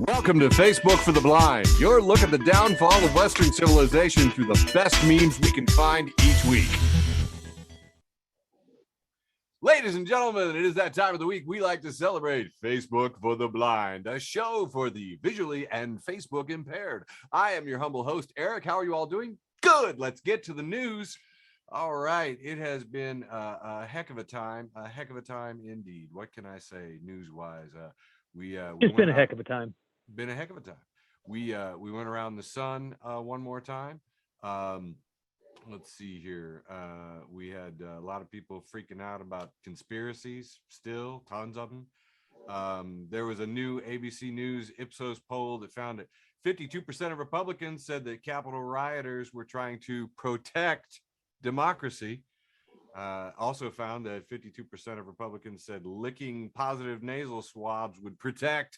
Welcome to Facebook for the Blind, your look at the downfall of Western civilization through the best memes we can find each week. Ladies and gentlemen, it is that time of the week we like to celebrate Facebook for the Blind, a show for the visually and Facebook impaired. I am your humble host, Eric. How are you all doing? Good. Let's get to the news. All right. It has been a heck of a time indeed. What can I say news-wise? It's been a heck of a time. Been a heck of a time. We went around the sun one more time. Let's see here. We had a lot of people freaking out about conspiracies, still tons of them. There was a new ABC News Ipsos poll that found that 52% of Republicans said that Capitol rioters were trying to protect democracy. Also found that 52% of Republicans said licking positive nasal swabs would protect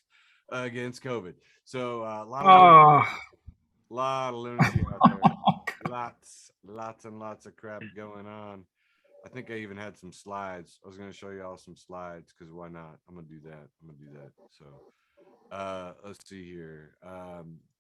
against COVID. So a lot of lunacy out there. Lots and lots of crap going on. I think I even had some slides. I was going to show you all some slides because why not? I'm going to do that. So let's see here.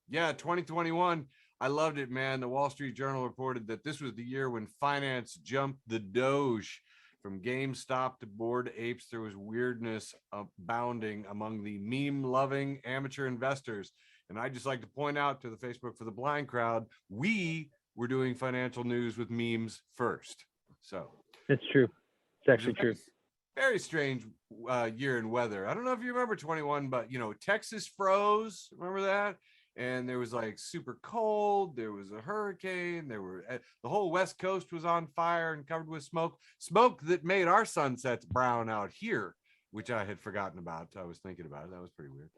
2021. I loved it, man. The Wall Street Journal reported that this was the year when finance jumped the Doge. From GameStop to Bored Apes, there was weirdness abounding among the meme-loving amateur investors. And I just like to point out to the Facebook for the Blind crowd, we were doing financial news with memes first. So it's true. It's actually true. Very strange year in weather. I don't know if you remember 21, but Texas froze. Remember that? And there was like super cold. There was a hurricane. The whole West Coast was on fire and covered with smoke that made our sunsets brown out here, which I had forgotten about. I was thinking about it. That was pretty weird.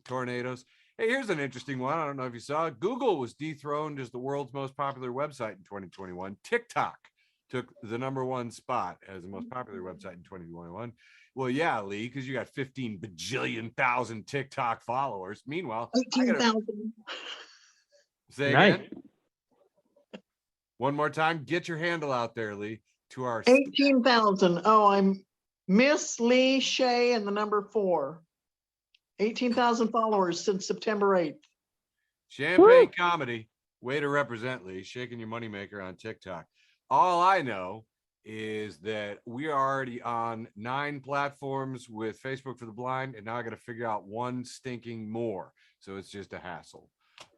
Tornadoes. Hey, here's an interesting one. I don't know if you saw it. Google was dethroned as the world's most popular website in 2021. TikTok took the #1 spot as the most popular website in 2021. Well, yeah, Lee, because you got 15 bajillion thousand TikTok followers. Meanwhile, 18,000. Say nice. Again. One more time. Get your handle out there, Lee. To our 18,000. Oh, I'm Miss Lee Shea and the number 4. 18,000 followers since September 8th. Champagne comedy. Way to represent, Lee. Shaking your moneymaker on TikTok. All I know is that we are already on 9 platforms with Facebook for the Blind, and now I got to figure out one stinking more. So it's just a hassle.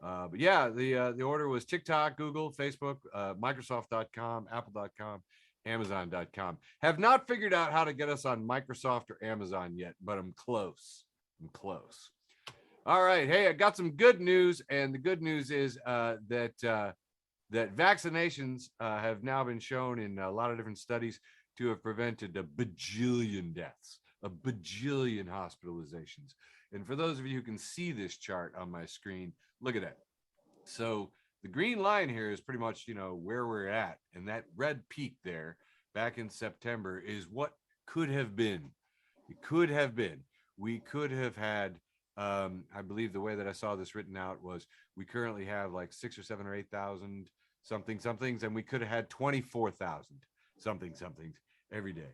But yeah, the order was TikTok, Google, Facebook, Microsoft.com, Apple.com, Amazon.com. Have not figured out how to get us on Microsoft or Amazon yet, but I'm close. All right. Hey, I got some good news, and the good news is that vaccinations have now been shown in a lot of different studies to have prevented a bajillion deaths, a bajillion hospitalizations. And for those of you who can see this chart on my screen, look at that. So the green line here is pretty much, where we're at. And that red peak there back in September is what could have been. It could have been. We could have had, I believe the way that I saw this written out was we currently have like 6 or 7 or 8,000 somethings, and we could have had 24,000 somethings every day.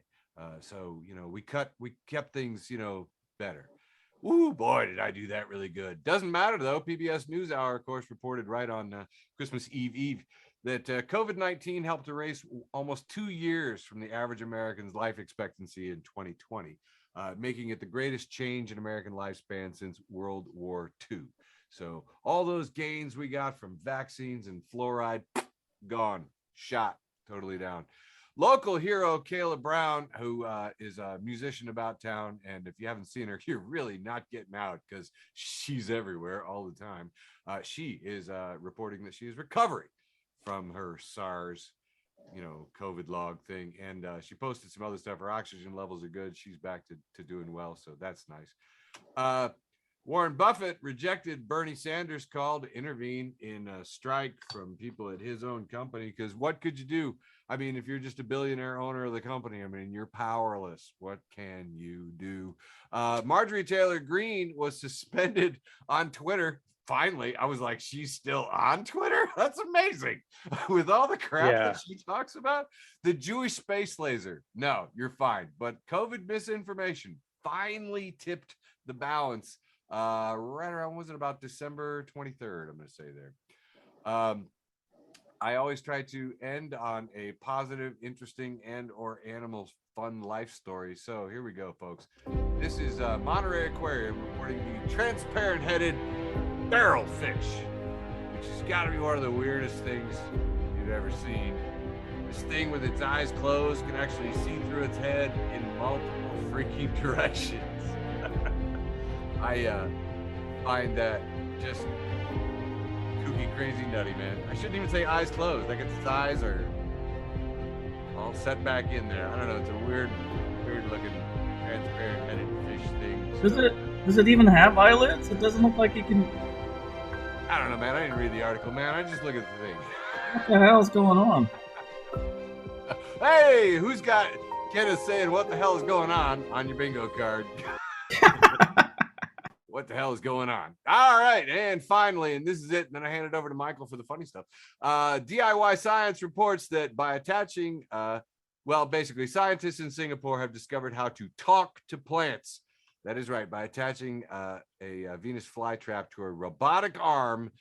So we kept things better. Ooh, boy, did I do that really good. Doesn't matter though. PBS NewsHour, of course, reported right on Christmas Eve that COVID-19 helped erase almost 2 years from the average American's life expectancy in 2020, making it the greatest change in American lifespan since World War II. So all those gains we got from vaccines and fluoride, gone, shot, totally down. Local hero Kayla Brown, who is a musician about town, and if you haven't seen her, you're really not getting out because she's everywhere all the time. She is reporting that she is recovering from her SARS, COVID log thing, and she posted some other stuff. Her oxygen levels are good. She's back to doing well, so that's nice. Warren Buffett rejected Bernie Sanders' call to intervene in a strike from people at his own company, because what could you do? I mean, if you're just a billionaire owner of the company, I mean, you're powerless. What can you do? Marjorie Taylor Greene was suspended on Twitter. Finally, I was like, she's still on Twitter? That's amazing. With all the crap that she talks about. The Jewish space laser. No, you're fine. But COVID misinformation finally tipped the balance right around, was it about December 23rd? I'm going to say there. I always try to end on a positive, interesting, and or animals fun life story. So here we go, folks. This is Monterey Aquarium reporting the transparent-headed barrelfish, which has got to be one of the weirdest things you've ever seen. This thing with its eyes closed can actually see through its head in multiple freaking directions. I find that just kooky, crazy, nutty, man. I shouldn't even say eyes closed. I guess its eyes are all set back in there. I don't know. It's a weird looking transparent-headed fish thing. Does it even have eyelids? It doesn't look like it can. I don't know, man. I didn't read the article, man. I just look at the thing. What the hell is going on? Hey, who's got Kenneth saying what the hell is going on your bingo card? What the hell is going on? All right, and finally, and this is it, and then I hand it over to Michael for the funny stuff. DIY Science reports that by attaching, basically scientists in Singapore have discovered how to talk to plants. That is right. By attaching a Venus flytrap to a robotic arm,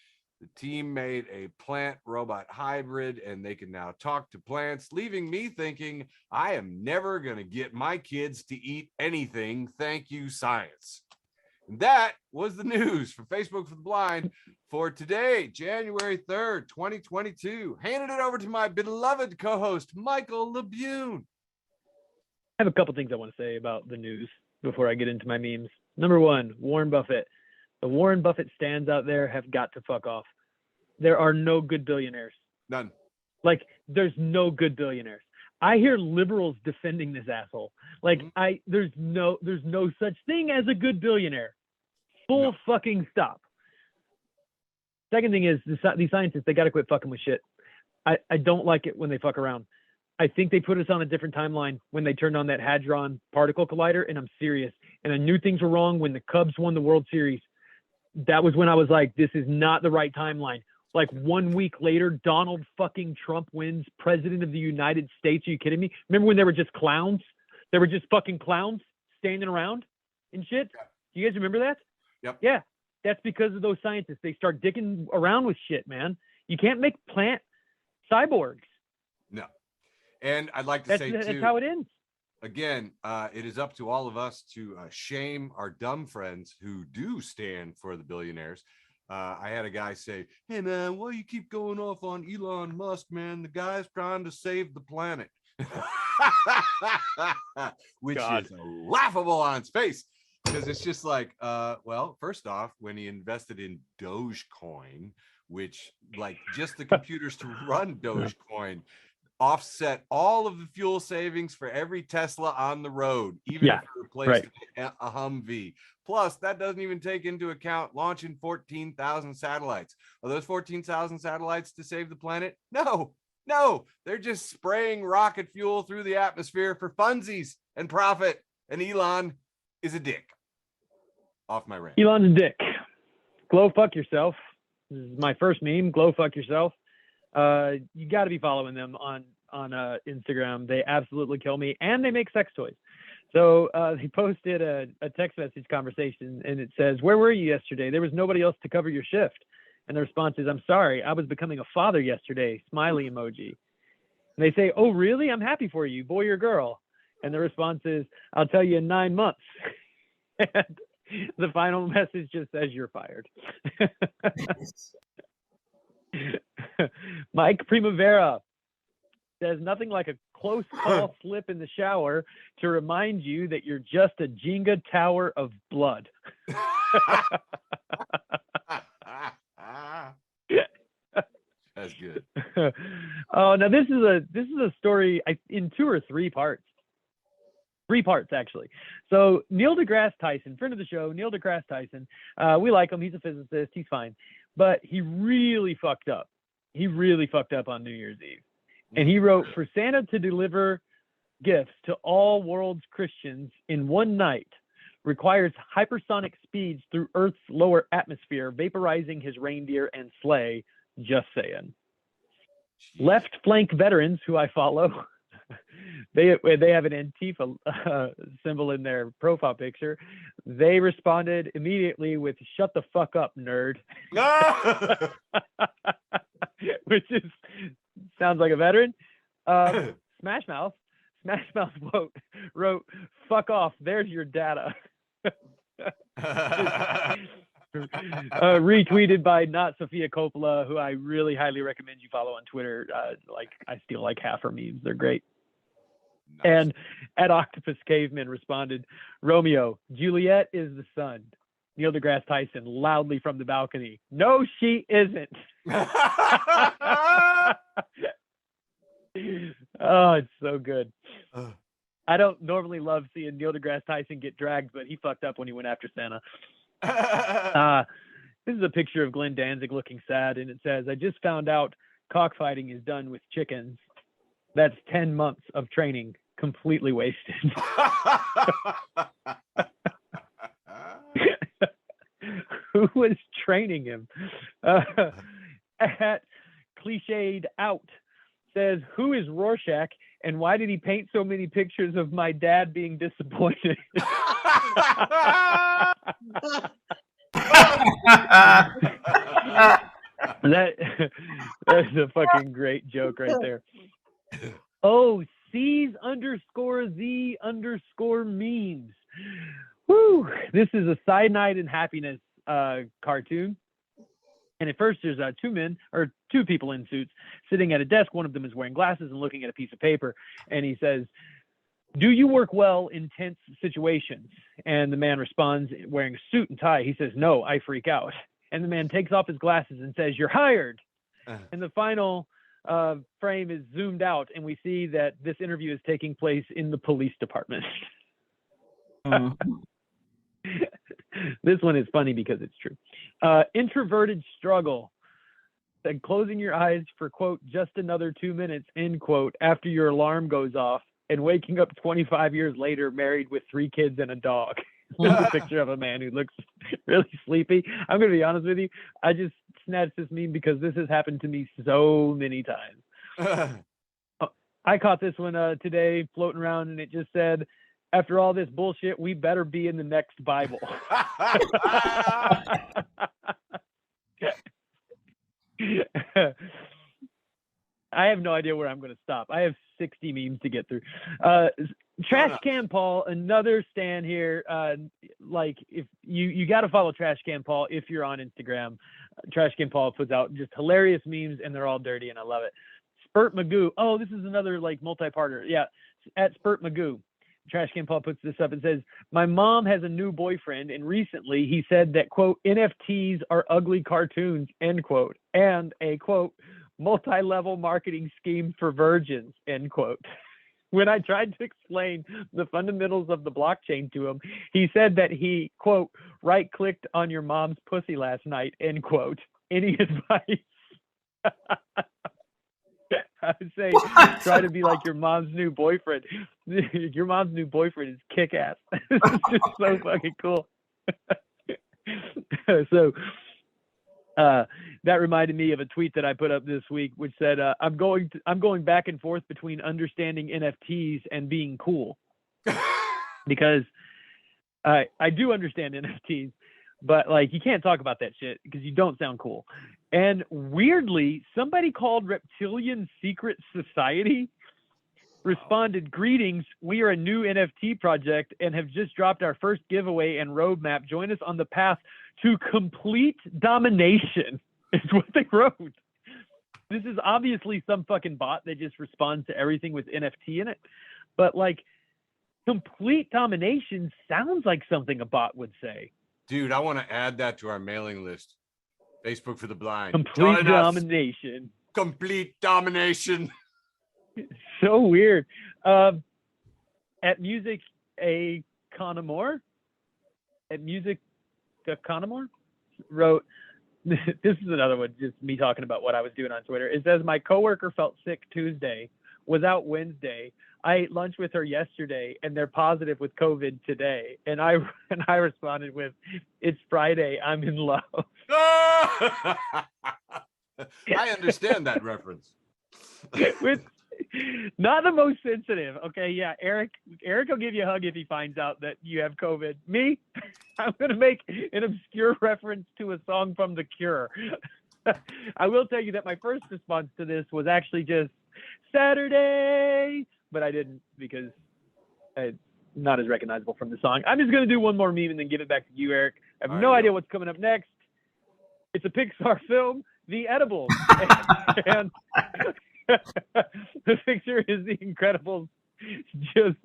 the team made a plant-robot hybrid, and they can now talk to plants, leaving me thinking, I am never going to get my kids to eat anything. Thank you, science. And that was the news from Facebook for the Blind for today, January 3rd, 2022. Handed it over to my beloved co-host, Michael Labune. I have a couple things I want to say about the news before I get into my memes. Number one, Warren Buffett. The Warren Buffett stands out there have got to fuck off. There are no good billionaires. None. Like, there's no good billionaires. I hear liberals defending this asshole. Like, there's no such thing as a good billionaire. Full fucking stop. Second thing is, these scientists, they got to quit fucking with shit. I don't like it when they fuck around. I think they put us on a different timeline when they turned on that Hadron particle collider, and I'm serious. And I knew things were wrong when the Cubs won the World Series. That was when I was like, this is not the right timeline. Like 1 week later, Donald fucking Trump wins president of the United States. Are you kidding me? Remember when they were just clowns? They were just fucking clowns standing around and shit. Do you guys remember that? Yep. Yeah. That's because of those scientists. They start dicking around with shit, man. You can't make plant cyborgs. No. And I'd like to say, that's too, how it ends. Again, it is up to all of us to shame our dumb friends who do stand for the billionaires. I had a guy say, hey, man, why you keep going off on Elon Musk, man? The guy's trying to save the planet. Which is laughable on its face. Because it's just like, first off, when he invested in Dogecoin, which like just the computers to run Dogecoin offset all of the fuel savings for every Tesla on the road, even if you replaced a Humvee. Plus, that doesn't even take into account launching 14,000 satellites. Are those 14,000 satellites to save the planet? No, they're just spraying rocket fuel through the atmosphere for funsies and profit. And Elon is a dick. Off my rant. Elon's a dick. Glow fuck yourself. This is my first meme. Glow fuck yourself. You got to be following them on Instagram. They absolutely kill me, and they make sex toys. So they posted a text message conversation, and it says, "Where were you yesterday? There was nobody else to cover your shift." And the response is, "I'm sorry, I was becoming a father yesterday." Smiley emoji. And they say, "Oh, really? I'm happy for you, boy or girl." And the response is, "I'll tell you in 9 months." And the final message just says, "You're fired." Mike Primavera says, "Nothing like a close call slip in the shower to remind you that you're just a Jenga tower of blood." That's good. Oh, now this is a story in 2 or 3 parts. 3 parts, actually. So Neil deGrasse Tyson, friend of the show, Neil deGrasse Tyson, we like him. He's a physicist. He's fine. But he really fucked up. He really fucked up on New Year's Eve. And he wrote, "For Santa to deliver gifts to all world's Christians in one night requires hypersonic speeds through Earth's lower atmosphere, vaporizing his reindeer and sleigh. Just saying." Jeez. Left flank veterans, who I follow, they have an Antifa symbol in their profile picture. They responded immediately with "Shut the fuck up, nerd," which sounds like a veteran. Smash Mouth wrote "Fuck off. There's your data." Retweeted by Not Sophia Coppola, who I really highly recommend you follow on Twitter. I steal like half her memes. They're great. Nice. And at Octopus Caveman responded, "Romeo, Juliet is the son." Neil deGrasse Tyson loudly from the balcony, "No, she isn't." Oh, it's so good. I don't normally love seeing Neil deGrasse Tyson get dragged, but he fucked up when he went after Santa. This is a picture of Glenn Danzig looking sad, and it says, "I just found out cockfighting is done with chickens. That's 10 months of training completely wasted." Who was training him? At Cliched Out says, "Who is Rorschach, and why did he paint so many pictures of my dad being disappointed?" That's a fucking great joke right there. Oh, C's_the_memes. Woo! This is a Cyanide and Happiness cartoon. And at first, there's two people in suits sitting at a desk. One of them is wearing glasses and looking at a piece of paper. And he says, "Do you work well in tense situations?" And the man responds, wearing a suit and tie. He says, "No, I freak out." And the man takes off his glasses and says, "You're hired." And the final frame is zoomed out, and we see that this interview is taking place in the police department. This one is funny because it's true. Introverted struggle. And closing your eyes for, quote, "just another 2 minutes," end quote, after your alarm goes off, and waking up 25 years later married with 3 kids and a dog. There's a picture of a man who looks really sleepy. I'm going to be honest with you. I just snatched this meme because this has happened to me so many times. I caught this one today floating around, and it just said, "After all this bullshit, we better be in the next Bible." I have no idea where I'm going to stop. I have 60 memes to get through. Trash Can Paul, another stand here. Like, if you got to follow Trash Can Paul if you're on Instagram. Trash Can Paul puts out just hilarious memes, and they're all dirty, and I love it. Spurt Magoo. Oh, this is another like multi-parter. Yeah, at Spurt Magoo. Trash Can Paul puts this up and says, "My mom has a new boyfriend, and recently he said that, quote, NFTs are ugly cartoons, end quote, and a, quote, multi-level marketing scheme for virgins, end quote. When I tried to explain the fundamentals of the blockchain to him, he said that he, quote, right-clicked on your mom's pussy last night, end quote. Any advice?" I would say try to be like your mom's new boyfriend. Your mom's new boyfriend is kick-ass. It's just so fucking cool. So that reminded me of a tweet that I put up this week, which said, I'm going back and forth between understanding NFTs and being cool. Because I do understand NFTs, but like you can't talk about that shit because you don't sound cool. And weirdly, somebody called Reptilian Secret Society responded, "Greetings, we are a new NFT project and have just dropped our first giveaway and roadmap. Join us on the path to complete domination," is what they wrote. This is obviously some fucking bot that just responds to everything with NFT in it. But like, complete domination sounds like something a bot would say. Dude, I want to add that to our mailing list. Facebook for the Blind. Complete domination. Complete domination. So weird. At Music Economore wrote, this is another one, just me talking about what I was doing on Twitter. It says, "My coworker felt sick Tuesday, was out Wednesday. I ate lunch with her yesterday, and they're positive with COVID today." And I responded with, "It's Friday. I'm in love." I understand that reference. Not the most sensitive. Okay, yeah, Eric will give you a hug if he finds out that you have COVID. Me, I'm gonna make an obscure reference to a song from The Cure. I will tell you that my first response to this was actually just Saturday, but I didn't because it's not as recognizable from the song. I'm just gonna do one more meme and then give it back to you, Eric. I have no idea what's coming up next. It's a Pixar film, The Edibles. And the picture is The Incredibles just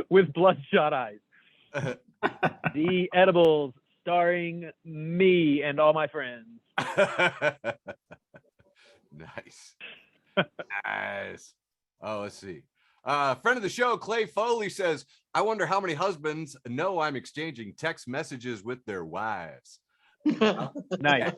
with bloodshot eyes. The Edibles, starring me and all my friends. Nice. Nice. Oh, let's see. Friend of the show, Clay Foley says, I wonder how many husbands know I'm exchanging text messages with their wives. Nice.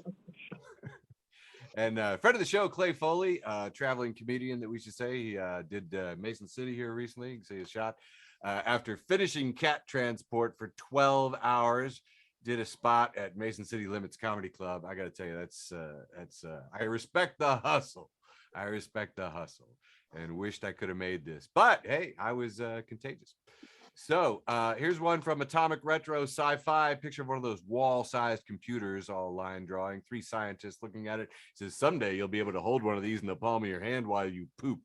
And friend of the show, Clay Foley, traveling comedian that we should say. He did Mason City here recently. You can see his shot. After finishing Cat Transport for 12 hours, did a spot at Mason City Limits Comedy Club. I got to tell you, that's I respect the hustle. I respect the hustle and wished I could have made this. But hey, I was contagious. So here's one from Atomic Retro Sci-Fi. Picture of one of those wall-sized computers, all line drawing. 3 scientists looking at it. It says, someday you'll be able to hold one of these in the palm of your hand while you poop.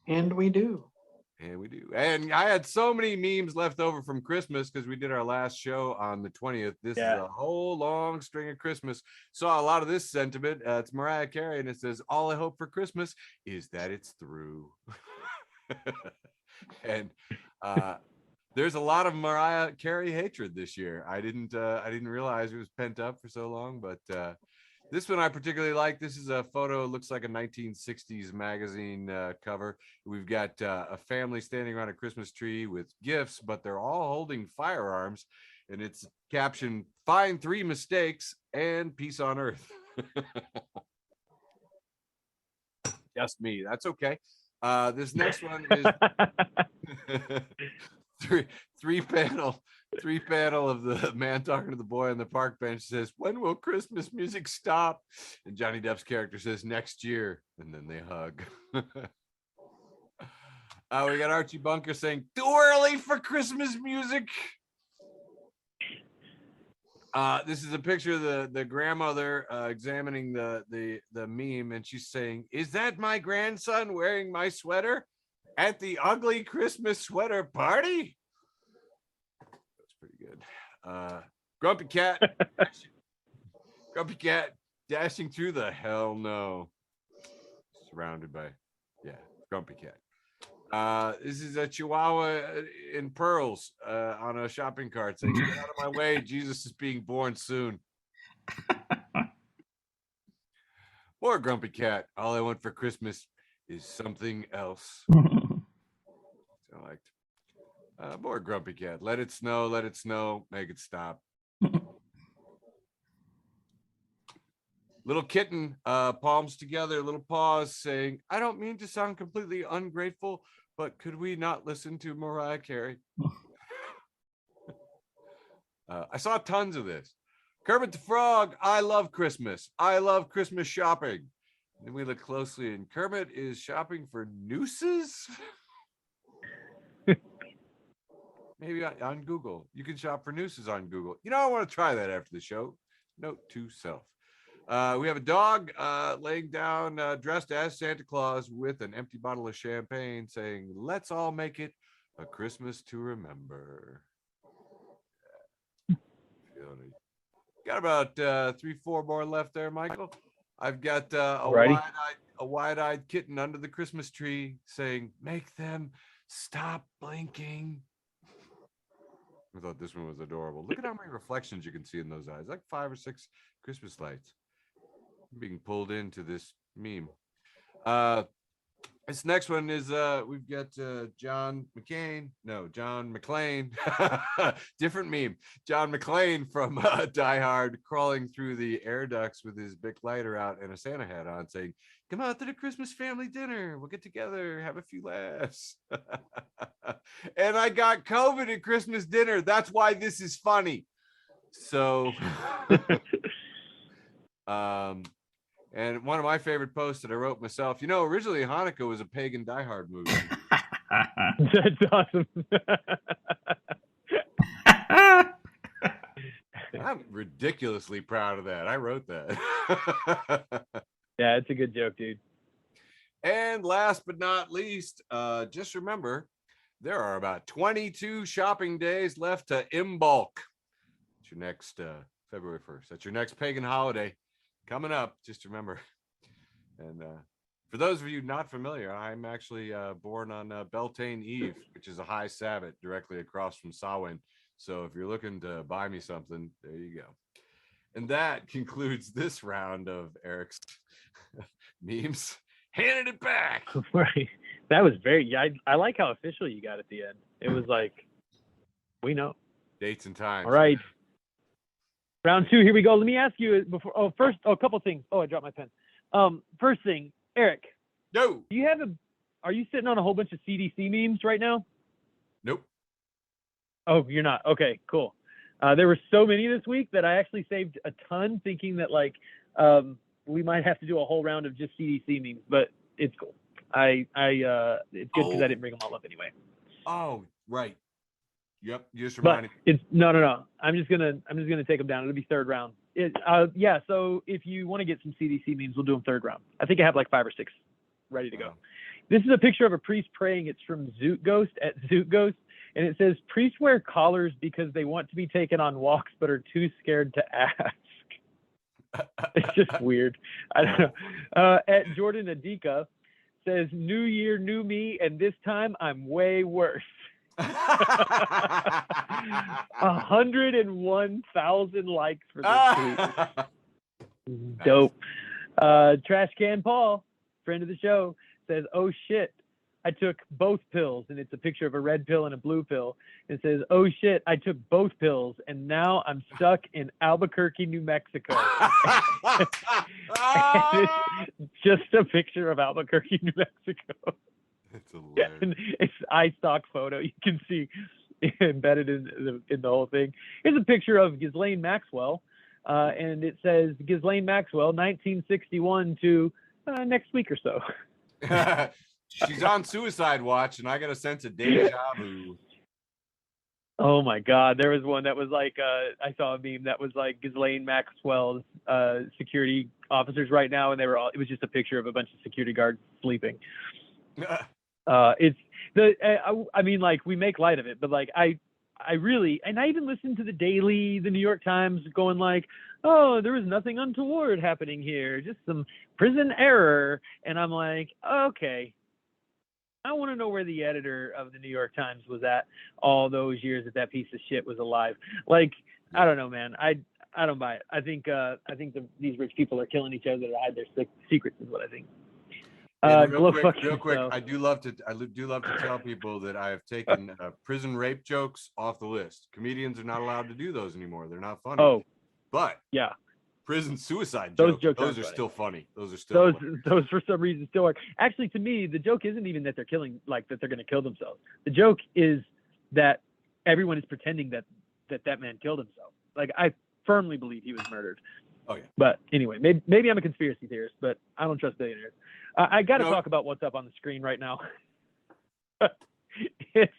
And we do. And we do. And I had so many memes left over from Christmas because we did our last show on the 20th. This is a whole long string of Christmas. Saw a lot of this sentiment. It's Mariah Carey, and it says, all I hope for Christmas is that it's through. And there's a lot of Mariah Carey hatred this year. I didn't realize it was pent up for so long, but this one I particularly like. This is a photo. It looks like a 1960s magazine cover. We've got a family standing around a Christmas tree with gifts, but they're all holding firearms, and it's captioned, find 3 mistakes and peace on earth. Just me. That's okay. This next one is three panel of the man talking to the boy on the park bench. Says, when will Christmas music stop? And Johnny Depp's character says, next year. And then they hug. We got Archie Bunker saying, too early for Christmas music. This is a picture of the grandmother examining the meme, and she's saying, is that my grandson wearing my sweater at the ugly Christmas sweater party? That's pretty good. Grumpy Cat dashing through the hell no. Surrounded by, Grumpy Cat. This is a Chihuahua in pearls on a shopping cart saying, get out of my way, Jesus is being born soon. More Grumpy Cat. All I want for Christmas is something else. I liked. More Grumpy Cat. Let it snow, make it stop. Little kitten, palms together, little paws saying, I don't mean to sound completely ungrateful, but could we not listen to Mariah Carey? I saw tons of this. Kermit the Frog, I love Christmas. I love Christmas shopping. And then we look closely, and Kermit is shopping for nooses? Maybe on Google. You can shop for nooses on Google. I want to try that after the show. Note to self. We have a dog laying down dressed as Santa Claus with an empty bottle of champagne saying, let's all make it a Christmas to remember. Got about 3-4 more left there, Michael. I've got a wide-eyed kitten under the Christmas tree saying, make them stop blinking. I thought this one was adorable. Look at how many reflections you can see in those eyes. Like 5 or 6 Christmas lights being pulled into this meme. This next one is we've got John McClane. Different meme. John McClane from Die Hard crawling through the air ducts with his big lighter out and a Santa hat on saying, come out to the Christmas family dinner. We'll get together, have a few laughs. And I got COVID at Christmas dinner. That's why this is funny. So And one of my favorite posts that I wrote myself, originally Hanukkah was a pagan Die Hard movie. That's awesome. I'm ridiculously proud of that. I wrote that. Yeah, it's a good joke, dude. And last but not least, just remember, there are about 22 shopping days left to Imbolc. It's your next February 1st. That's your next pagan holiday coming up. Just remember. And for those of you not familiar, I'm actually born on Beltane Eve, which is a high Sabbath directly across from Samhain. So if you're looking to buy me something, there you go. And that concludes this round of Eric's memes. Handed it back. Right. That was very. I like how official you got at the end. It was like, we know Dates and times. All right. Round 2. Here we go. Let me ask you before. First, a couple things. Oh, I dropped my pen. First thing, Eric. No. Do you have Are you sitting on a whole bunch of CDC memes right now? Nope. Oh, you're not. Okay, cool. There were so many this week that I actually saved a ton, thinking that we might have to do a whole round of just CDC memes, but it's cool. It's good because I didn't bring them all up anyway. Oh, right. Yep. You just But reminded me. it's no. I'm just gonna take them down. It'll be third round. Yeah. So if you want to get some CDC memes, we'll do them third round. I think I have like 5 or 6 ready to go. Wow. This is a picture of a priest praying. It's from Zoot Ghost at Zoot Ghost. And it says, priests wear collars because they want to be taken on walks but are too scared to ask. It's just weird. I don't know. At Jordan Adika says, new year, new me, and this time I'm way worse. 101,000 likes for this tweet. Dope. Trash Can Paul, friend of the show, says, oh shit, I took both pills, and it's a picture of a red pill and a blue pill. It says, oh shit, I took both pills, and now I'm stuck in Albuquerque, New Mexico. And it's just a picture of Albuquerque, New Mexico. It's hilarious. And it's iStock photo. You can see embedded in the whole thing. Here's a picture of Ghislaine Maxwell, and it says, Ghislaine Maxwell, 1961 to next week or so. She's on suicide watch, and I got a sense of deja vu. Oh my God, there was one that was like I saw a meme that was like Ghislaine Maxwell's security officers right now, and it was just a picture of a bunch of security guards sleeping. It's I mean, like, we make light of it, but like I really, and I even listened to the Daily, the New York Times, going like, oh, there was nothing untoward happening here, just some prison error, and I'm like, okay. I want to know where the editor of the New York Times was at all those years that piece of shit was alive. Like, I don't know, man. I don't buy it. I think these rich people are killing each other to hide their secrets is what I think. Real quick, I do love to tell people that I have taken prison rape jokes off the list. Comedians are not allowed to do those anymore. They're not funny. Oh, but yeah. Prison suicide those jokes are funny. still funny. Those are still those for some reason still work. Actually, to me, the joke isn't even that they're killing, like that they're going to kill themselves. The joke is that everyone is pretending that man killed himself. Like, I firmly believe he was murdered. Oh yeah. But anyway, maybe I'm a conspiracy theorist, but I don't trust billionaires. I got to talk about what's up on the screen right now. It's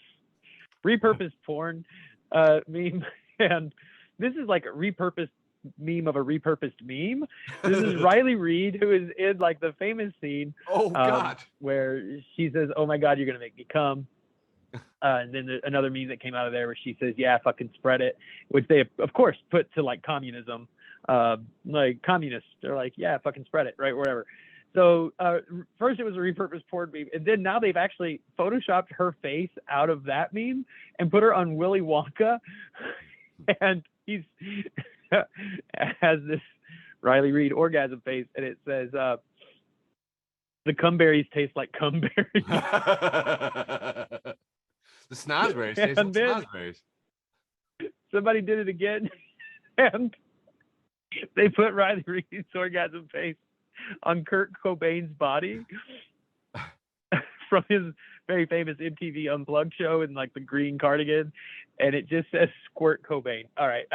repurposed porn meme, and this is like a repurposed meme of a repurposed meme. This is Riley Reid, who is in like the famous scene where she says, oh my God, you're gonna make me come. And then another meme that came out of there where she says, yeah, fucking spread it, which they of course put to like communism. Like communists, they're like, yeah, fucking spread it, right, wherever. So first it was a repurposed porn meme, and then now they've actually photoshopped her face out of that meme and put her on Willy Wonka, and he's has this Riley Reid orgasm face, and it says, the cumberries taste like cumberries. The snozberries taste like snozberries. Somebody did it again, and they put Riley Reid's orgasm face on Kurt Cobain's body from his very famous MTV Unplugged show in like the green cardigan, and it just says Squirt Cobain. All right.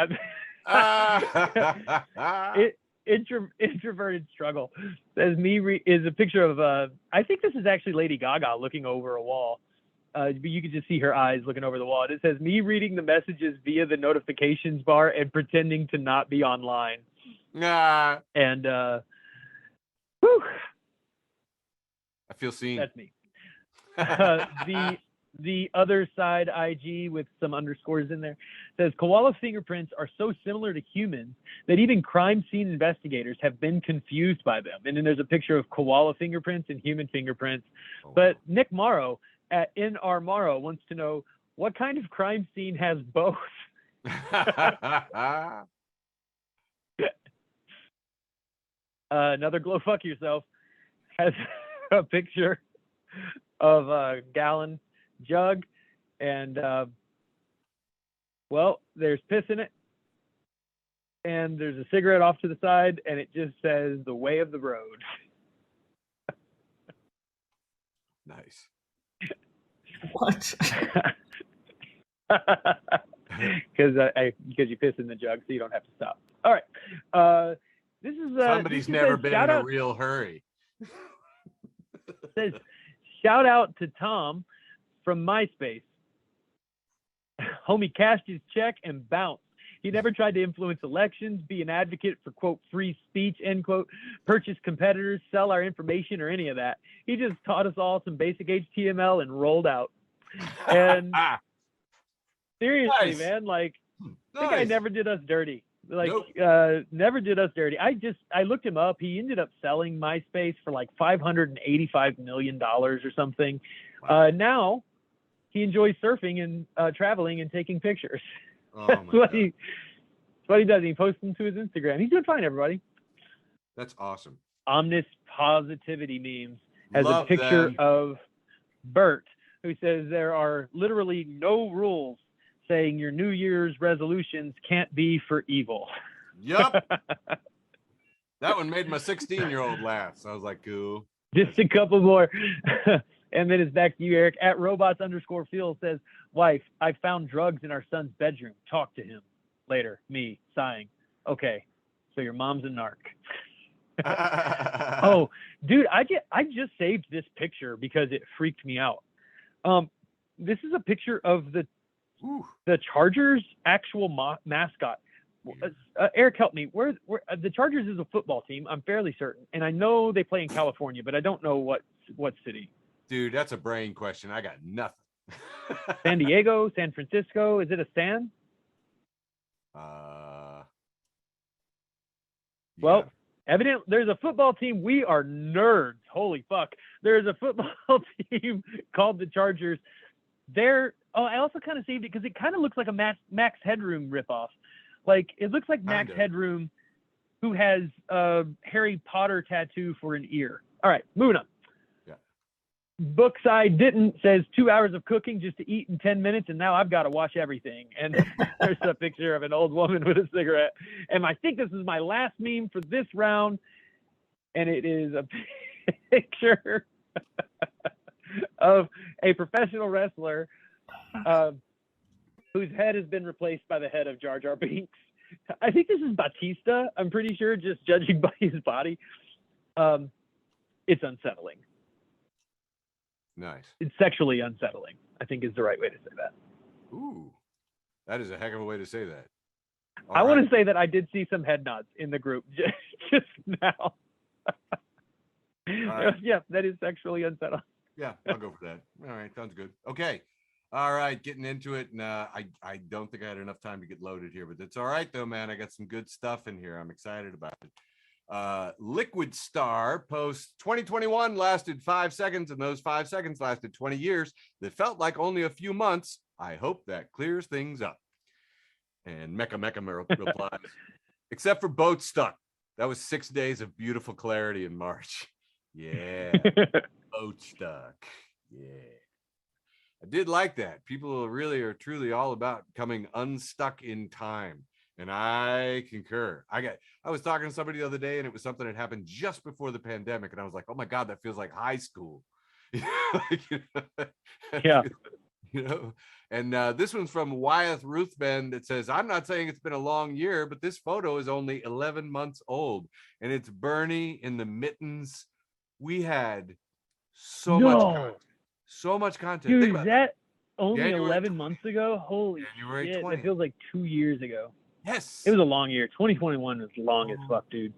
Introverted struggle. Says is a picture of I think this is actually Lady Gaga looking over a wall. But you can just see her eyes looking over the wall. And it says me reading the messages via the notifications bar and pretending to not be online. Nah. And whew, I feel seen. that's me. The other side IG with some underscores in there says koala fingerprints are so similar to humans that even crime scene investigators have been confused by them. And then there's a picture of koala fingerprints and human fingerprints. Oh, But Nick Morrow at NR Morrow wants to know what kind of crime scene has both. Another glow fuck yourself has a picture of a gallon jug and well, there's piss in it and there's a cigarette off to the side and it just says the way of the road. Nice. What? Because you piss in the jug so you don't have to stop. All right, this is Somebody's this never says, been in a real hurry. Says shout out to Tom from MySpace. Homie cashed his check and bounced. He never tried to influence elections, be an advocate for, quote, free speech, end quote, purchase competitors, sell our information, or any of that. He just taught us all some basic HTML and rolled out. And seriously, Nice. man, like, the guy Nice. never did us dirty. Like, Nope. never did us dirty. I looked him up. He ended up selling MySpace for like $585 million or something. Wow. Now he enjoys surfing and traveling and taking pictures. Oh That's my what God. that's what he does. He posts them to his Instagram. He's doing fine, everybody. That's awesome. Omnis Positivity Memes has Love a picture them. of Bert, who says there are literally no rules saying your New Year's resolutions can't be for evil. Yup. That one made my 16-year-old laugh. So I was like, cool. Just a couple more. And then it's back to you, Eric. At robots_Phil says, wife, I found drugs in our son's bedroom. Talk to him. Later. Me, sighing. Okay. So your mom's a narc. Oh, dude, I just saved this picture because it freaked me out. This is a picture of the Ooh. Chargers' actual mascot. Eric, help me. Where the Chargers is a football team? I'm fairly certain, and I know they play in California, but I don't know what city. Dude, that's a brain question. I got nothing. San Diego, San Francisco. Is it a San? Well, evidently, there's a football team. We are nerds. Holy fuck. There's a football team called the Chargers. I also kind of saved it because it kind of looks like a Max Headroom ripoff. Like, it looks like Max Headroom, who has a Harry Potter tattoo for an ear. All right, moving on. Yeah. Bookside didn't says 2 hours of cooking just to eat in 10 minutes, and now I've got to watch everything. And there's a picture of an old woman with a cigarette. And I think this is my last meme for this round, and it is a picture of a professional wrestler whose head has been replaced by the head of Jar Jar Binks. I think this is Batista, I'm pretty sure, just judging by his body. It's unsettling. Nice. It's sexually unsettling, I think is the right way to say that. Ooh, that is a heck of a way to say that. I want to say that I did see some head nods in the group just now. Right. Yeah, that is sexually unsettling. Yeah, I'll go for that. All right, sounds good. Okay. All right, getting into it. And I don't think I had enough time to get loaded here, but it's all right though, man. I got some good stuff in here. I'm excited about it. Liquid Star posts 2021 lasted 5 seconds, and those 5 seconds lasted 20 years. That felt like only a few months. I hope that clears things up. And Mecha replies, except for boat stuck. That was 6 days of beautiful clarity in March. Yeah. Boat stuck. Yeah. I did like that. People really are truly all about coming unstuck in time. And I concur. I was talking to somebody the other day, and it was something that happened just before the pandemic. And I was like, oh my God, that feels like high school. Yeah. You know, and this one's from Wyeth Ruthven that says, I'm not saying it's been a long year, but this photo is only 11 months old, and it's Bernie in the mittens. We had so much content. So much content. Dude, Think is about that only January 11 months ago? Holy January shit. 20th. That feels like 2 years ago. Yes. It was a long year. 2021 was long as fuck, dude.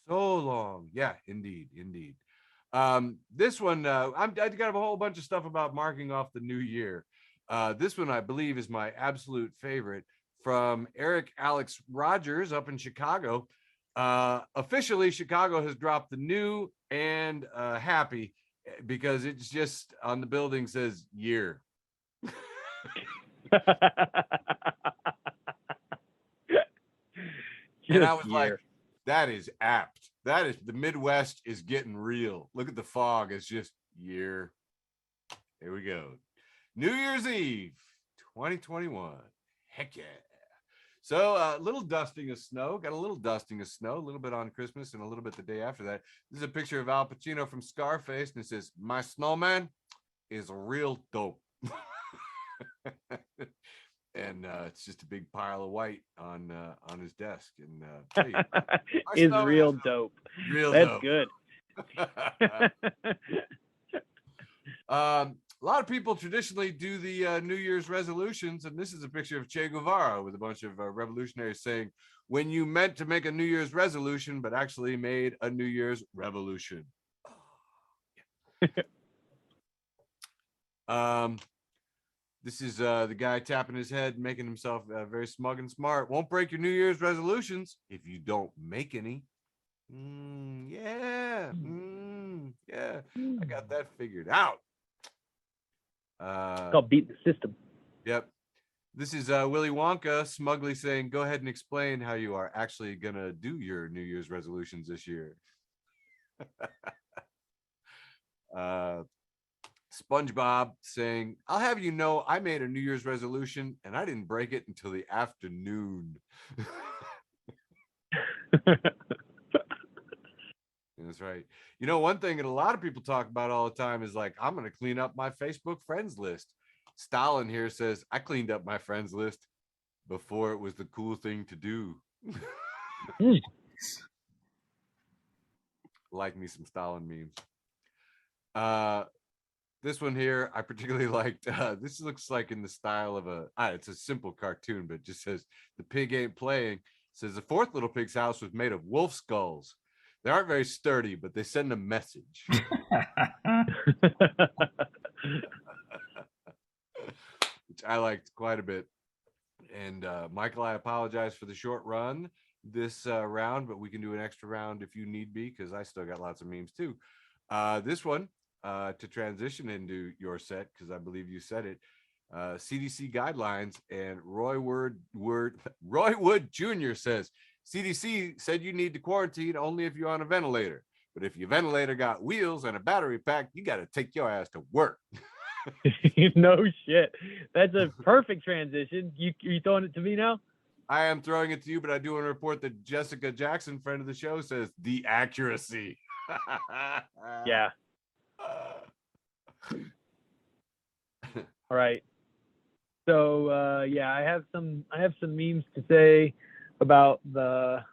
So long. Yeah, indeed. Indeed. This one, I got a whole bunch of stuff about marking off the new year. This one, I believe, is my absolute favorite from Eric Alex Rogers up in Chicago. Officially, Chicago has dropped the new and happy because it's just on the building says year. And I was like, that is apt. That is, the Midwest is getting real. Look at the fog. It's just year. Here we go. New Year's Eve, 2021. Heck yeah. So a little dusting of snow. Got a little dusting of snow, a little bit on Christmas and a little bit the day after that. This is a picture of Al Pacino from Scarface, and it says, my snowman is real dope. And it's just a big pile of white on his desk. And is real dope. Real That's dope. good. A lot of people traditionally do the New Year's resolutions, and this is a picture of Che Guevara with a bunch of revolutionaries saying, when you meant to make a New Year's resolution, but actually made a New Year's revolution. This is the guy tapping his head, making himself very smug and smart. Won't break your New Year's resolutions if you don't make any. Yeah. I got that figured out. It's called beat the system. Yep. This is Willy Wonka smugly saying, go ahead and explain how you are actually going to do your New Year's resolutions this year. SpongeBob saying, I'll have you know I made a New Year's resolution and I didn't break it until the afternoon. That's right. You know, one thing that a lot of people talk about all the time is like, I'm going to clean up my Facebook friends list. Stalin here says, I cleaned up my friends list before it was the cool thing to do. Like me some Stalin memes. This one here, I particularly liked. This looks like in the style of it's a simple cartoon, but it just says, the pig ain't playing. It says the fourth little pig's house was made of wolf skulls. They aren't very sturdy, but they send a message. Which I liked quite a bit. And Michael, I apologize for the short run this round, but we can do an extra round if you need be, because I still got lots of memes too. This one, to transition into your set, because I believe you said it, CDC guidelines, and Roy Wood Jr. says, CDC said you need to quarantine only if you're on a ventilator. But if your ventilator got wheels and a battery pack, you got to take your ass to work. No shit. That's a perfect transition. You throwing it to me now? I am throwing it to you, but I do want to report that Jessica Jackson, friend of the show, says the accuracy. Yeah. All right. So I have some memes to say about the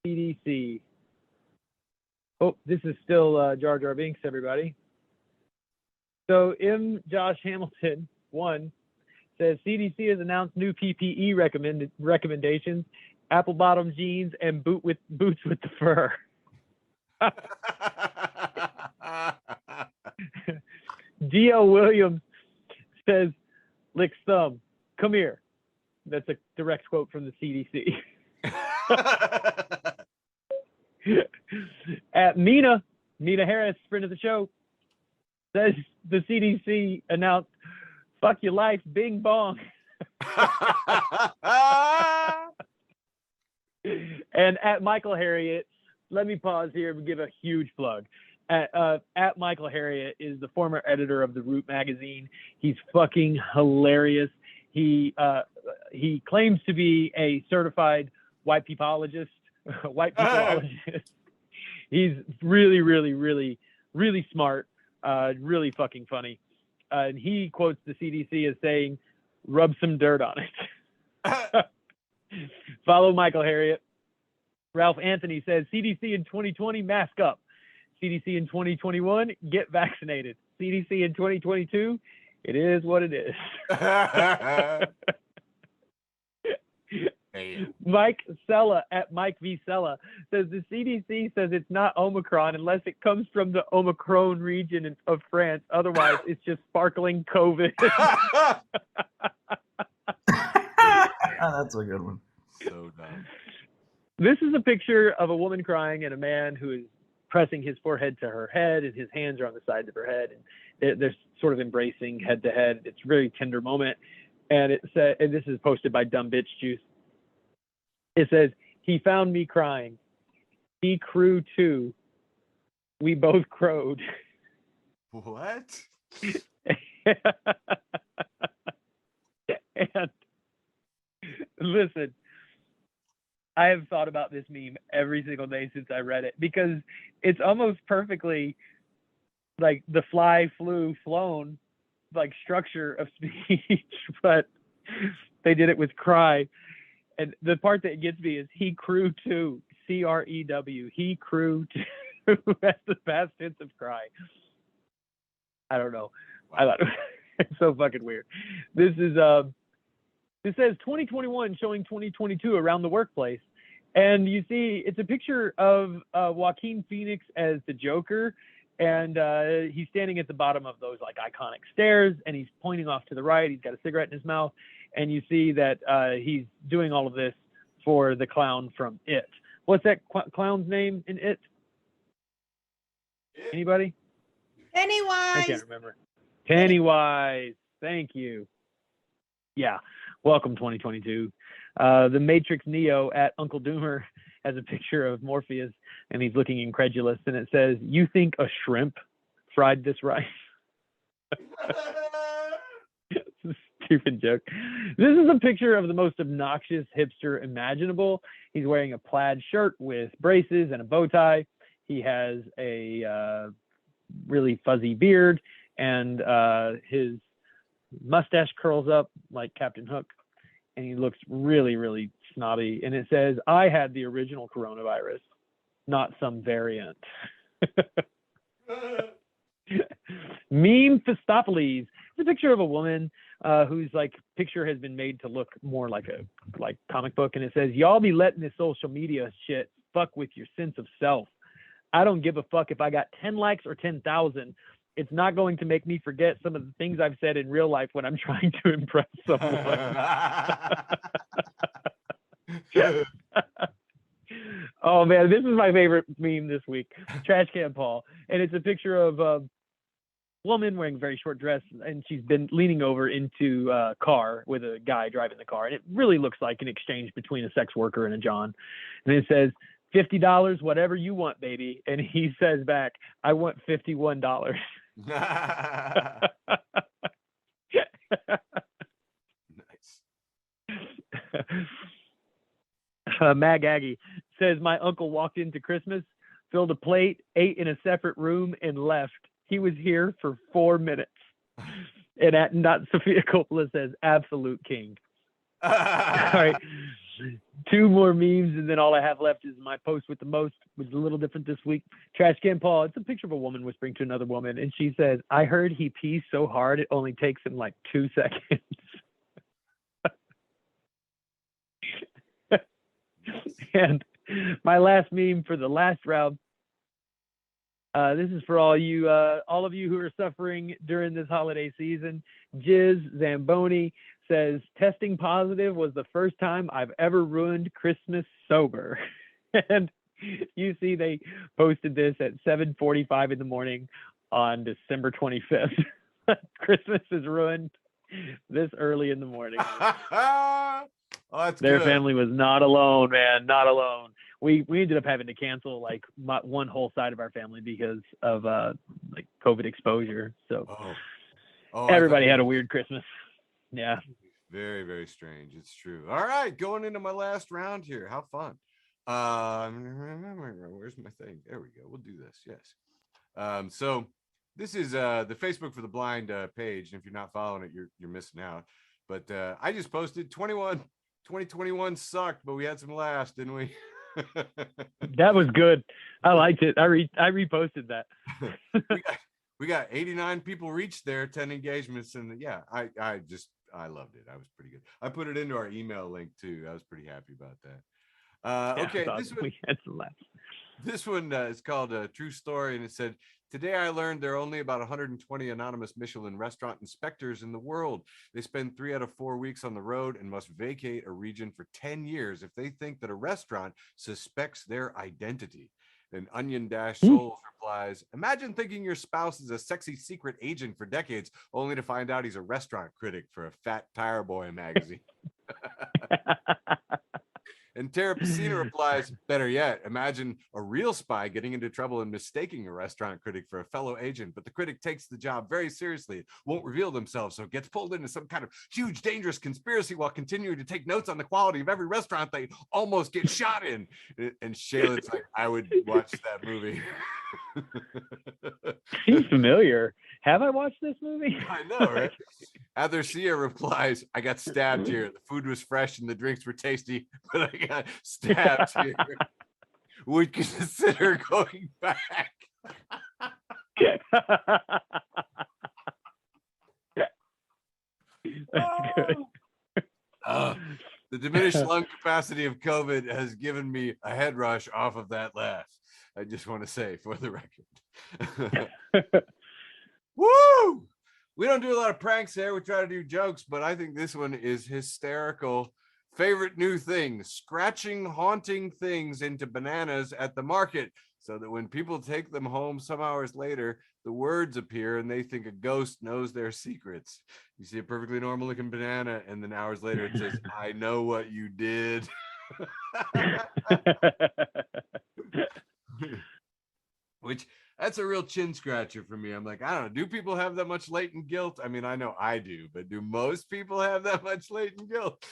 CDC. Oh, this is still Jar Jar Binks, everybody. So M. Josh Hamilton 1 says CDC has announced new PPE recommendations: apple bottom jeans and boots with the fur. D.L. Williams says, licks thumb. Come here. That's a direct quote from the CDC. At Mina Harris, friend of the show, says the CDC announced, fuck your life, bing bong. And at Michael Harriet, let me pause here and give a huge plug. At Michael Harriet is the former editor of the Root magazine. He's fucking hilarious. He claims to be a certified white peopleologist. He's really, really, really, really smart. Really fucking funny. and he quotes the CDC as saying, "Rub some dirt on it." Follow Michael Harriet. Ralph Anthony says, CDC in 2020, mask up. CDC in 2021, get vaccinated. CDC in 2022, it is what it is. Mike Sella at Mike V. Sella says the CDC says it's not Omicron unless it comes from the Omicron region of France. Otherwise, it's just sparkling COVID. That's a good one. So dumb. This is a picture of a woman crying and a man who is pressing his forehead to her head, and his hands are on the sides of her head, and they're sort of embracing head to head. It's a very tender moment, and it said, and this is posted by Dumb Bitch Juice. It says, "He found me crying. He crew too. We both crowed." What? And listen, I have thought about this meme every single day since I read it, because it's almost perfectly like the fly, flew, flown, like structure of speech, but they did it with cry. And the part that gets me is he crew too, CREW, he crew too. That's the past tense of cry. I don't know. Wow. I thought it's so fucking weird. This is it says 2021 showing 2022 around the workplace. And you see, it's a picture of Joaquin Phoenix as the Joker. And he's standing at the bottom of those like iconic stairs, and he's pointing off to the right. He's got a cigarette in his mouth. And you see that he's doing all of this for the clown from It. What's that clown's name in It? Anybody? Pennywise. I can't remember. Pennywise. Thank you. Yeah. Welcome 2022. The Matrix Neo at Uncle Doomer has a picture of Morpheus, and he's looking incredulous, and it says, "You think a shrimp fried this rice?" It's a stupid joke. This is a picture of the most obnoxious hipster imaginable. He's wearing a plaid shirt with braces and a bow tie. He has a really fuzzy beard, and his mustache curls up like Captain Hook, and he looks really, really snobby. And it says, "I had the original coronavirus, not some variant." Meme Fistopheles. It's a picture of a woman whose like picture has been made to look more like a comic book, and it says, "Y'all be letting this social media shit fuck with your sense of self. I don't give a fuck if I got 10 likes or 10,000. It's not going to make me forget some of the things I've said in real life when I'm trying to impress someone." Oh man, this is my favorite meme this week. Trash Can Paul. And it's a picture of a woman wearing a very short dress, and she's been leaning over into a car with a guy driving the car. And it really looks like an exchange between a sex worker and a John. And it says, $50, whatever you want, baby. And he says back, "I want $51. Nice. Mag Aggie says, "My uncle walked into Christmas, filled a plate, ate in a separate room, and left. He was here for 4 minutes." And at Not Sophia Coppola says, "Absolute king." All right. 2 more memes, and then all I have left is my post with the most, which is a little different this week. Trash Can Paul. It's a picture of a woman whispering to another woman, and she says, "I heard he pees so hard it only takes him like 2 seconds." And my last meme for the last round. This is for all of you who are suffering during this holiday season. Jiz Zamboni says, "Testing positive was the first time I've ever ruined Christmas sober." And you see they posted this at 7:45 in the morning on December 25th. Christmas is ruined this early in the morning. Oh, that's Their good. family was not alone, man, not alone. We ended up having to cancel like one whole side of our family because of like COVID exposure. So everybody had a weird Christmas. Yeah. Very, very strange. It's true. All right, going into my last round here. How fun. Where's my thing? There we go. We'll do this. Yes. So This is the Facebook for the Blind page, and if you're not following it, you're missing out. But I just posted 2021 sucked, but we had some laughs, didn't we? That was good. I liked it. I reposted that. we got 89 people reached there, 10 engagements, and yeah, I loved it. I was pretty good. I put it into our email link too. I was pretty happy about that. Okay, awesome. We had some laughs. This one is called a True Story, and it said, today I learned there are only about 120 anonymous Michelin restaurant inspectors in the world. They spend 3 out of 4 weeks on the road and must vacate a region for 10 years if they think that a restaurant suspects their identity. And Onion Souls replies, imagine thinking your spouse is a sexy secret agent for decades, only to find out he's a restaurant critic for a Fat Tire Boy magazine. And Tara Pacina replies, better yet, imagine a real spy getting into trouble and mistaking a restaurant critic for a fellow agent, but the critic takes the job very seriously, won't reveal themselves, so gets pulled into some kind of huge, dangerous conspiracy while continuing to take notes on the quality of every restaurant they almost get shot in. And Shayla's like, I would watch that movie. Seems familiar. Have I watched this movie? I know, right? Athercia replies, I got stabbed here. The food was fresh and the drinks were tasty, but I got stabbed here. Would consider going back. That's good. The diminished lung capacity of COVID has given me a head rush off of that laugh. I just want to say for the record. Woo! We don't do a lot of pranks there. We try to do jokes, but I think this one is hysterical. Favorite new thing, scratching haunting things into bananas at the market so that when people take them home some hours later, the words appear and they think a ghost knows their secrets. You see a perfectly normal looking banana, and then hours later it says, I know what you did. Which that's a real chin scratcher for me. I'm like, I don't know. Do people have that much latent guilt? I mean, I know I do, but do most people have that much latent guilt?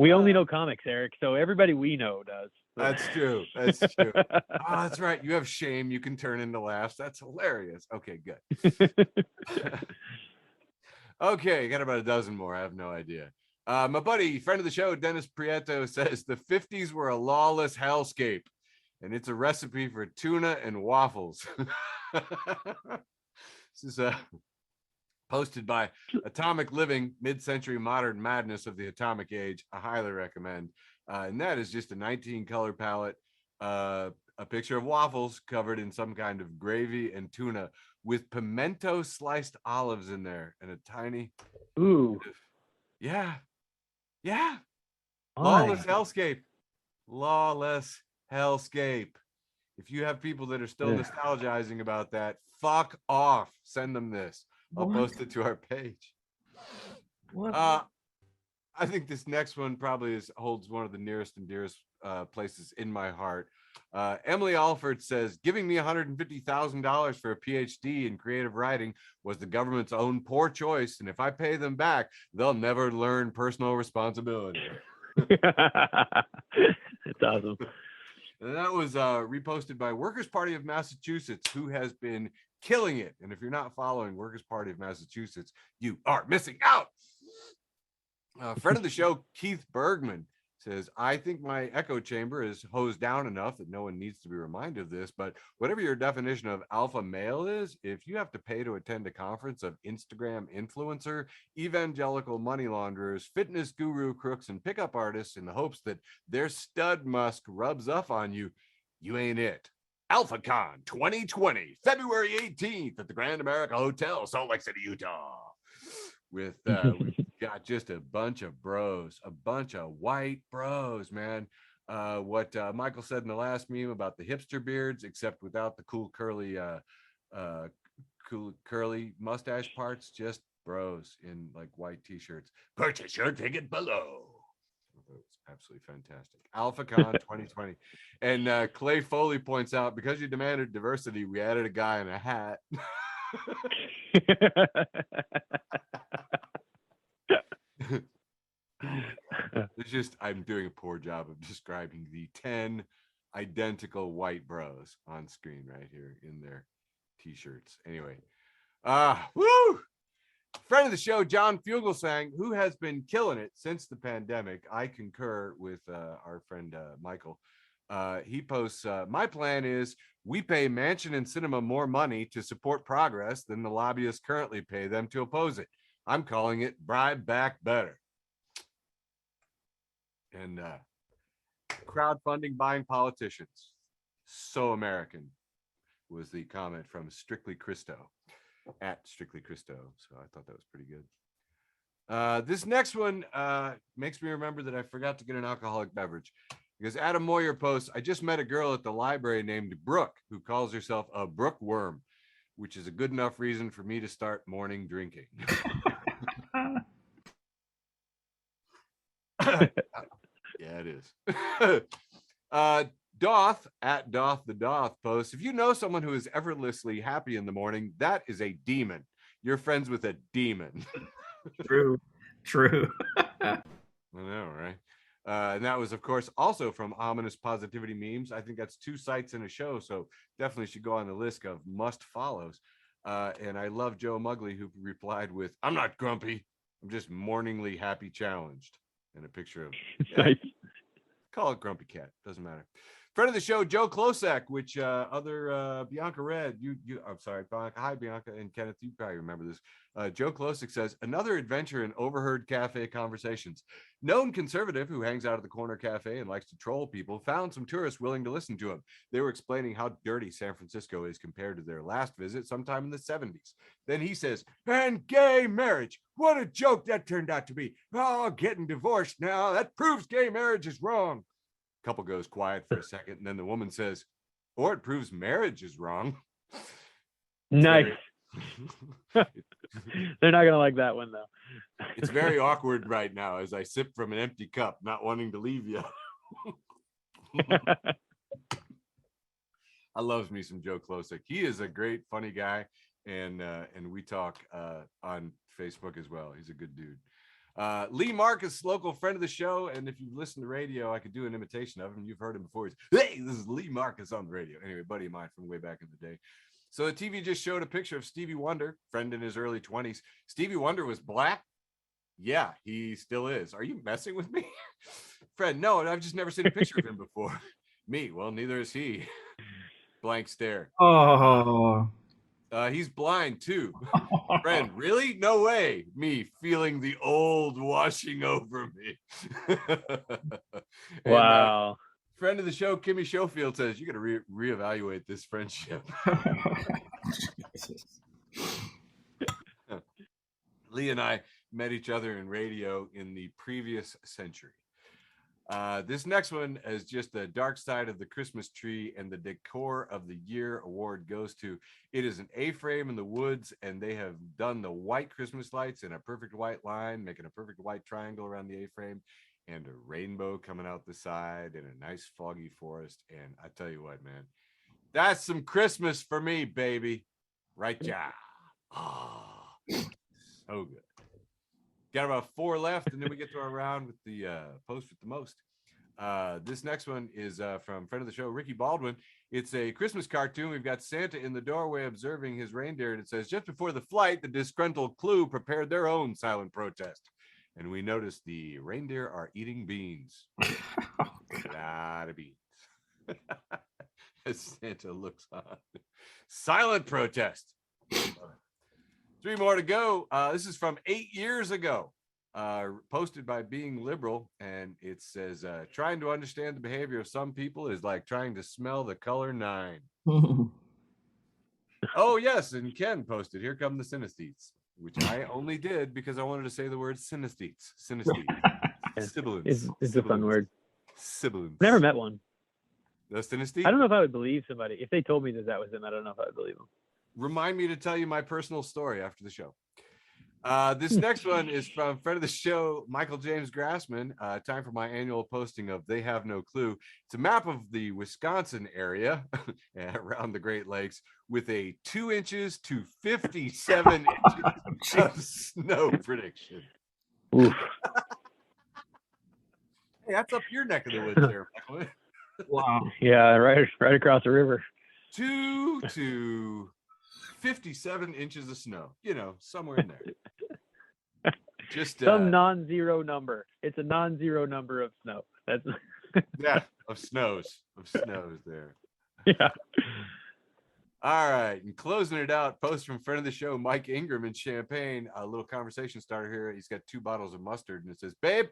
We only know comics, Eric, so everybody we know does. That's true. That's true. Oh, that's right. You have shame you can turn into laughs. That's hilarious. Okay, good. Okay, got about a dozen more. I have no idea. My buddy, friend of the show, Dennis Prieto, says the 50s were a lawless hellscape, and it's a recipe for tuna and waffles. This is posted by Atomic Living, Mid-Century Modern Madness of the Atomic Age. I highly recommend. And that is just a 19 color palette, a picture of waffles covered in some kind of gravy and tuna with pimento sliced olives in there and a tiny. Ooh. Yeah. Yeah. Why? Lawless hellscape. Lawless hellscape. If you have people that are still nostalgizing about that, fuck off. Send them this. I'll post it to our page. What? I think this next one probably holds one of the nearest and dearest places in my heart. Emily Alford says, giving me $150,000 for a PhD in creative writing was the government's own poor choice. And if I pay them back, they'll never learn personal responsibility. That's awesome. And that was reposted by Workers' Party of Massachusetts, who has been killing it. And if you're not following Workers' Party of Massachusetts, you are missing out. Friend of the show, Keith Bergman, says, I think my echo chamber is hosed down enough that no one needs to be reminded of this, but whatever your definition of alpha male is, if you have to pay to attend a conference of Instagram influencer, evangelical money launderers, fitness guru crooks, and pickup artists in the hopes that their stud musk rubs up on you, you ain't it. AlphaCon 2020, February 18th at the Grand America Hotel, Salt Lake City, Utah. We've got just a bunch of bros, a bunch of white bros, man. What Michael said in the last meme about the hipster beards, except without the cool curly mustache parts, just bros in like white t-shirts. Purchase your ticket below. It was absolutely fantastic. AlphaCon 2020. And Clay Foley points out, because you demanded diversity, we added a guy in a hat. It's just, I'm doing a poor job of describing the 10 identical white bros on screen right here in their t-shirts. Anyway, woo! Friend of the show, John Fugelsang, who has been killing it since the pandemic. I concur with our friend Michael. He posts, my plan is we pay Mansion and Cinema more money to support progress than the lobbyists currently pay them to oppose it. I'm calling it bribe back better. And crowdfunding buying politicians. So American was the comment from Strictly Christo at Strictly Christo. So I thought that was pretty good. This next one makes me remember that I forgot to get an alcoholic beverage. Because Adam Moyer posts, I just met a girl at the library named Brooke who calls herself a Brookworm, which is a good enough reason for me to start morning drinking. Yeah, it is. Doth at Doth the Doth posts, if you know someone who is effortlessly happy in the morning, that is a demon. You're friends with a demon. True. I know, right? And that was, of course, also from Ominous Positivity Memes. I think that's 2 sites in a show, so definitely should go on the list of must follows. And I love Joe Mugley, who replied with, I'm not grumpy. I'm just morningly happy challenged. And a picture of, Nice. call it Grumpy Cat. Doesn't matter. Friend of the show, Joe Klosek, which other Bianca read. I'm sorry, Bianca. Hi, Bianca and Kenneth. You probably remember this. Joe Klosek says, another adventure in overheard cafe conversations. Known conservative who hangs out at the corner cafe and likes to troll people found some tourists willing to listen to him. They were explaining how dirty San Francisco is compared to their last visit sometime in the 70s. Then he says, and gay marriage. What a joke that turned out to be. Oh, getting divorced now. That proves gay marriage is wrong. Couple goes quiet for a second, and then the woman says, or it proves marriage is wrong. Nice. They're not gonna like that one though. It's very awkward right now as I sip from an empty cup, not wanting to leave you. I love me some Joe Klosek. He is a great, funny guy, and we talk on Facebook as well. He's a good dude. Lee Marcus, local friend of the show, and if you've listened to radio, I could do an imitation of him. You've heard him before. He's, hey, this is Lee Marcus on the radio. Anyway, buddy of mine from way back in the day. So the TV just showed a picture of Stevie Wonder, friend in his early 20s. Stevie Wonder was black. Yeah, he still is. Are you messing with me? Friend, no, I've just never seen a picture of him before. Me, well, neither is he. Blank stare. Oh. He's blind too. Friend, really? No way. Me feeling the old washing over me. And, Wow. friend of the show, Kimmy Schofield says, you got to reevaluate this friendship. Lee and I met each other in radio in the previous century. This next one is just the dark side of the Christmas tree, and the decor of the year award goes to, it is an A-frame in the woods, and they have done the white Christmas lights in a perfect white line, making a perfect white triangle around the A-frame, and a rainbow coming out the side, and a nice foggy forest. And I tell you what, man, that's some Christmas for me, baby. Right, yeah. Oh, so good. Got about 4 left, and then we get to our round with the post with the most. This next one is from friend of the show, Ricky Baldwin. It's a Christmas cartoon. We've got Santa in the doorway observing his reindeer, and it says, just before the flight, the disgruntled Clue prepared their own silent protest. And we notice the reindeer are eating beans. A lot of beans. As Santa looks on. Silent protest. 3 more to go. This is from 8 years ago, posted by Being Liberal, and it says, trying to understand the behavior of some people is like trying to smell the color 9. Oh, yes, and Ken posted, here come the synesthetes, which I only did because I wanted to say the word synesthetes. Sibilants. It's a fun word. Sibilants. Never met one. The synesthete? I don't know if I would believe somebody. If they told me that was him, I don't know if I would believe them. Remind me to tell you my personal story after the show. This next one is from friend of the show, Michael James Grassman. Time for my annual posting of They Have No Clue. It's a map of the Wisconsin area around the Great Lakes with a 2 inches to 57 inches of snow prediction. Oof. Hey, that's up your neck of the woods there, Michael. Wow. Yeah, right across the river. 2 to 57 inches of snow, somewhere in there. Just some non-zero number. It's a non-zero number of snow. That's yeah, of snows there. Yeah. All right, and closing it out, post from friend of the show, Mike Ingram in Champaign. A little conversation starter here. He's got 2 bottles of mustard, and it says, "Babe,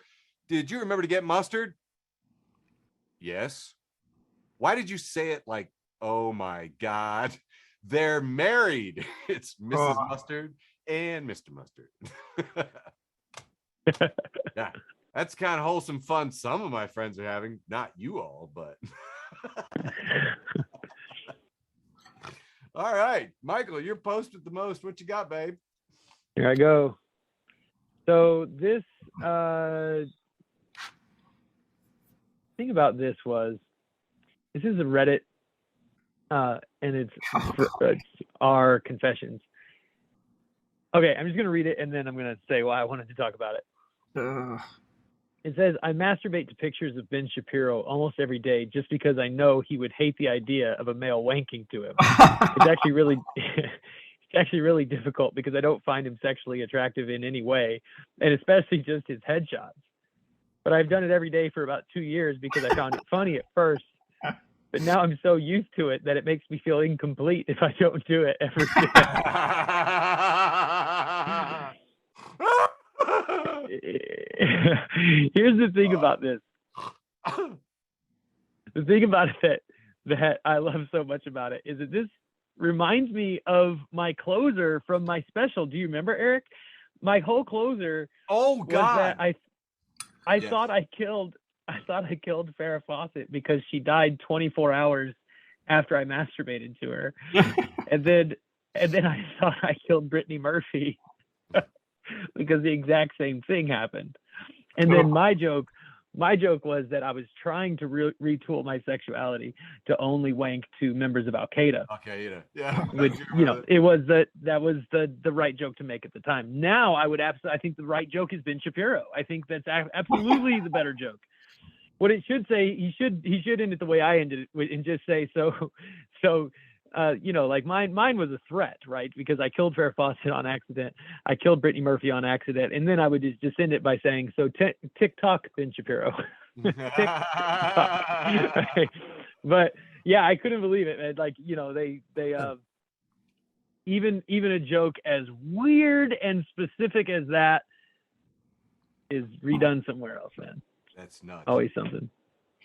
did you remember to get mustard?" Yes. Why did you say it like, oh my God, they're married? It's Mrs. Mustard and Mr. Mustard. Yeah, that's kind of wholesome fun some of my friends are having. Not you all, but. All right, Michael, you're posted the most. What you got, babe? Here I go. So this thing about this is a Reddit, and it's our confessions. Okay, I'm just gonna read it and then I'm gonna say why I wanted to talk about it. It says, "I masturbate to pictures of Ben Shapiro almost every day just because I know he would hate the idea of a male wanking to him. It's actually really difficult because I don't find him sexually attractive in any way, and especially just his headshots. But I've done it every day for about 2 years because I found it funny at first. But now I'm so used to it that it makes me feel incomplete if I don't do it ever Here's the thing about this. The thing about it that I love so much about it is that this reminds me of my closer from my special. Do you remember, Eric? My whole closer was that I Yes. thought I killed Farrah Fawcett because she died 24 hours after I masturbated to her. and then I thought I killed Brittany Murphy because the exact same thing happened. And then my joke was that I was trying to retool my sexuality to only wank to members of Al Qaeda. Okay, yeah. Which, it was that was the right joke to make at the time. Now I think the right joke has been Shapiro. I think that's absolutely the better joke. What it should say, he should end it the way I ended it and just say, like mine was a threat, right? Because I killed Farrah Fawcett on accident. I killed Brittany Murphy on accident. And then I would just end it by saying, so TikTok Ben Shapiro. Right? But yeah, I couldn't believe it, man. Like, they even a joke as weird and specific as that is redone somewhere else, man. That's nuts. Always something.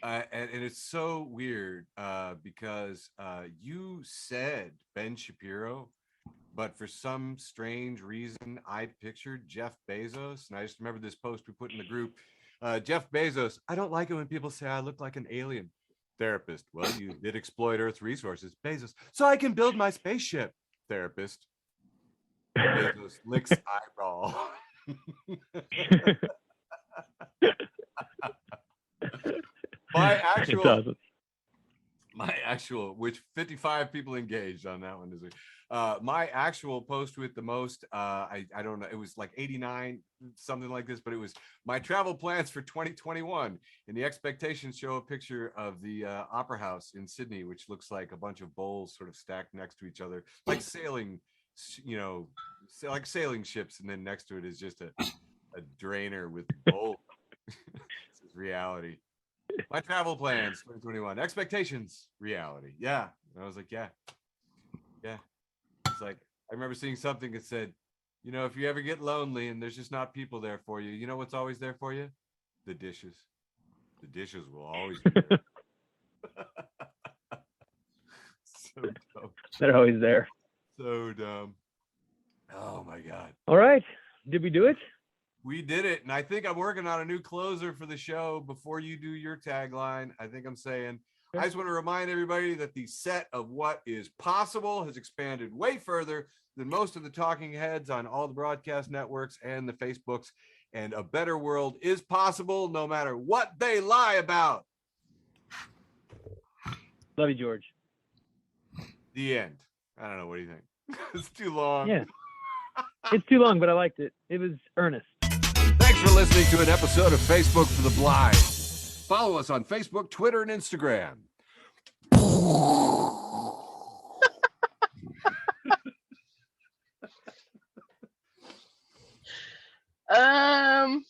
And it's so weird because you said Ben Shapiro, but for some strange reason, I pictured Jeff Bezos. And I just remember this post we put in the group. Jeff Bezos, I don't like it when people say I look like an alien. Therapist, well, you did exploit Earth's resources. Bezos, so I can build my spaceship. Therapist, Bezos licks eyeball. My actual, which 55 people engaged on that one this week. My actual post with the most, I don't know, it was like 89, something like this, but it was my travel plans for 2021. And the expectations show a picture of the Opera House in Sydney, which looks like a bunch of bowls sort of stacked next to each other, like sailing, like sailing ships. And then next to it is just a drainer with bowls. This is reality. My travel plans 2021, expectations, reality. Yeah. And I was like, yeah. It's like, I remember seeing something that said, if you ever get lonely and there's just not people there for you, you know what's always there for you? The dishes. The dishes will always be there. So dumb. They're always there. So dumb. Oh my God. All right. Did we do it? We did it. And I think I'm working on a new closer for the show before you do your tagline. I think I'm saying, I just want to remind everybody that the set of what is possible has expanded way further than most of the talking heads on all the broadcast networks and the Facebooks. And a better world is possible no matter what they lie about. Love you, George. The end. I don't know. What do you think? It's too long. Yeah. It's too long, but I liked it. It was earnest. Thanks for listening to an episode of Facebook for the Blind. Follow us on Facebook, Twitter, and Instagram. Um,